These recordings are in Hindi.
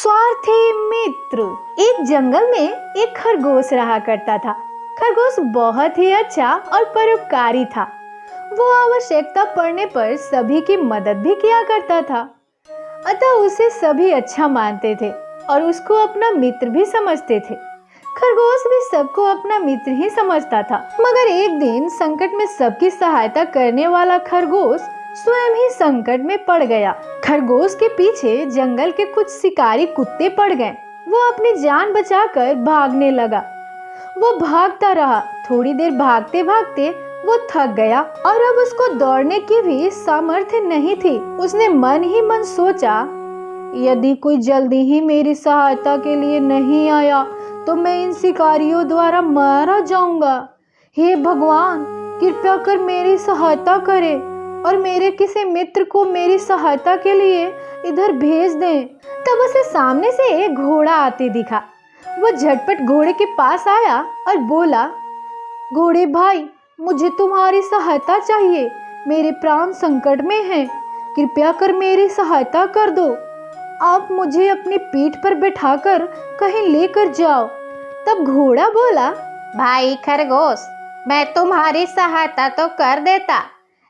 स्वार्थी मित्र। एक जंगल में एक खरगोश रहा करता था। खरगोश बहुत ही अच्छा और परोपकारी था। वो आवश्यकता पड़ने पर सभी की मदद भी किया करता था, अतः उसे सभी अच्छा मानते थे और उसको अपना मित्र भी समझते थे। खरगोश भी सबको अपना मित्र ही समझता था। मगर एक दिन संकट में सबकी सहायता करने वाला खरगोश स्वयं ही संकट में पड़ गया। खरगोश के पीछे जंगल के कुछ शिकारी कुत्ते पड़ गए। वो अपनी जान बचाकर भागने लगा। वो भागता रहा। थोड़ी देर भागते भागते वो थक गया और अब उसको दौड़ने की भी सामर्थ्य नहीं थी। उसने मन ही मन सोचा, यदि कोई जल्दी ही मेरी सहायता के लिए नहीं आया तो मैं इन शिकारियों द्वारा मारा जाऊंगा। हे भगवान, कृपया कर मेरी सहायता करें और मेरे किसी मित्र को मेरी सहायता के लिए इधर भेज दें। तब उसे सामने से एक घोड़ा आते दिखा। वो झटपट घोड़े के पास आया और बोला, घोड़े भाई, मुझे तुम्हारी सहायता चाहिए। मेरे प्राण संकट में हैं। कृपया कर मेरी सहायता कर दो। आप मुझे अपनी पीठ पर बैठाकर कहीं लेकर जाओ। तब घोड़ा बोला, भाई खरगोश, मैं तुम्हारी सहायता तो कर देता,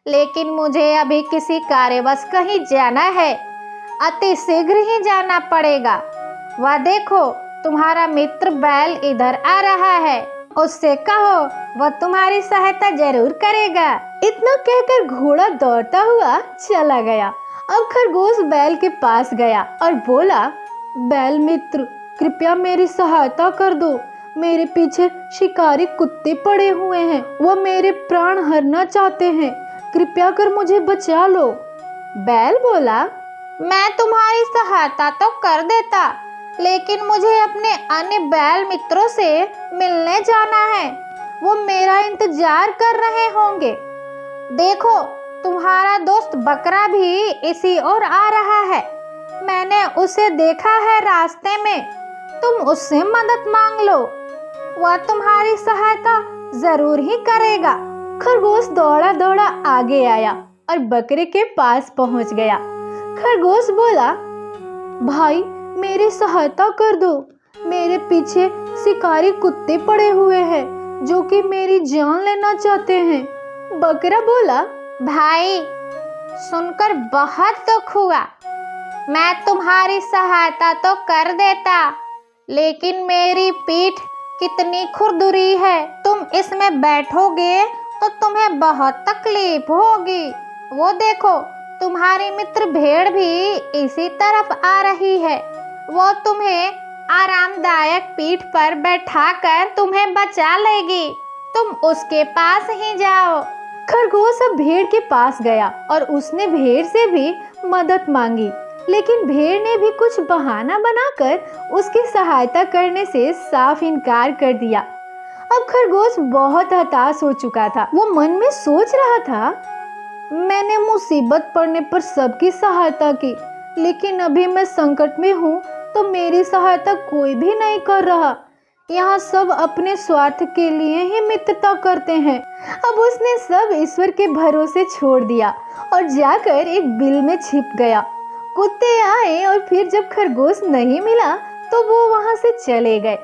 लेकिन मुझे अभी किसी कार्यवश कहीं जाना है। अति शीघ्र ही जाना पड़ेगा। वह देखो, तुम्हारा मित्र बैल इधर आ रहा है। उससे कहो, वह तुम्हारी सहायता जरूर करेगा। इतना कहकर घोड़ा दौड़ता हुआ चला गया। अब खरगोश बैल के पास गया और बोला, बैल मित्र, कृपया मेरी सहायता कर दो। मेरे पीछे शिकारी कुत्ते पड़े हुए हैं। वह मेरे प्राण हरना चाहते हैं। कृपया कर मुझे बचा लो। बैल बोला, मैं तुम्हारी सहायता तो कर देता, लेकिन मुझे अपने अन्य बैल मित्रों से मिलने जाना है। वो मेरा इंतजार कर रहे होंगे। देखो, तुम्हारा दोस्त बकरा भी इसी ओर आ रहा है। मैंने उसे देखा है रास्ते में। तुम उससे मदद मांग लो। वह तुम्हारी सहायता जरूर ही करेगा। खरगोश दौड़ा दौड़ा आगे आया और बकरे के पास पहुंच गया। खरगोश बोला, भाई, मेरी सहायता कर दो। मेरे पीछे शिकारी कुत्ते पड़े हुए हैं जो कि मेरी जान लेना चाहते हैं। बकरा बोला, भाई, सुनकर बहुत दुख हुआ। मैं तुम्हारी सहायता तो कर देता, लेकिन मेरी पीठ कितनी खुरदुरी है। तुम इसमें बैठोगे तो तुम्हें बहुत तकलीफ होगी। वो देखो, तुम्हारी मित्र भेड़ भी इसी तरफ आ रही है। वो तुम्हें आरामदायक पीठ पर बैठाकर तुम्हें बचा लेगी। तुम उसके पास ही जाओ। खरगोश अब भेड़ के पास गया और उसने भेड़ से भी मदद मांगी, लेकिन भेड़ ने भी कुछ बहाना बनाकर उसकी सहायता करने से साफ इनकार कर दिया। अब खरगोश बहुत हताश हो चुका था। वो मन में सोच रहा था, मैंने मुसीबत पड़ने पर सबकी सहायता की, लेकिन अभी मैं संकट में हूँ तो मेरी सहायता कोई भी नहीं कर रहा। यहाँ सब अपने स्वार्थ के लिए ही मित्रता करते हैं। अब उसने सब ईश्वर के भरोसे छोड़ दिया और जाकर एक बिल में छिप गया। कुत्ते आए और फिर जब खरगोश नहीं मिला तो वो वहां से चले गए।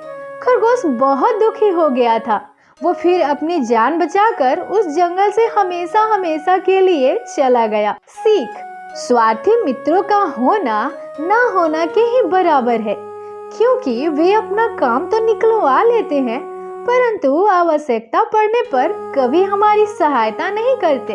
खरगोश बहुत दुखी हो गया था। वो फिर अपनी जान बचाकर उस जंगल से हमेशा हमेशा के लिए चला गया। सीख, स्वार्थी मित्रों का होना ना होना के ही बराबर है, क्योंकि वे अपना काम तो निकलवा लेते हैं, परंतु आवश्यकता पड़ने पर कभी हमारी सहायता नहीं करते।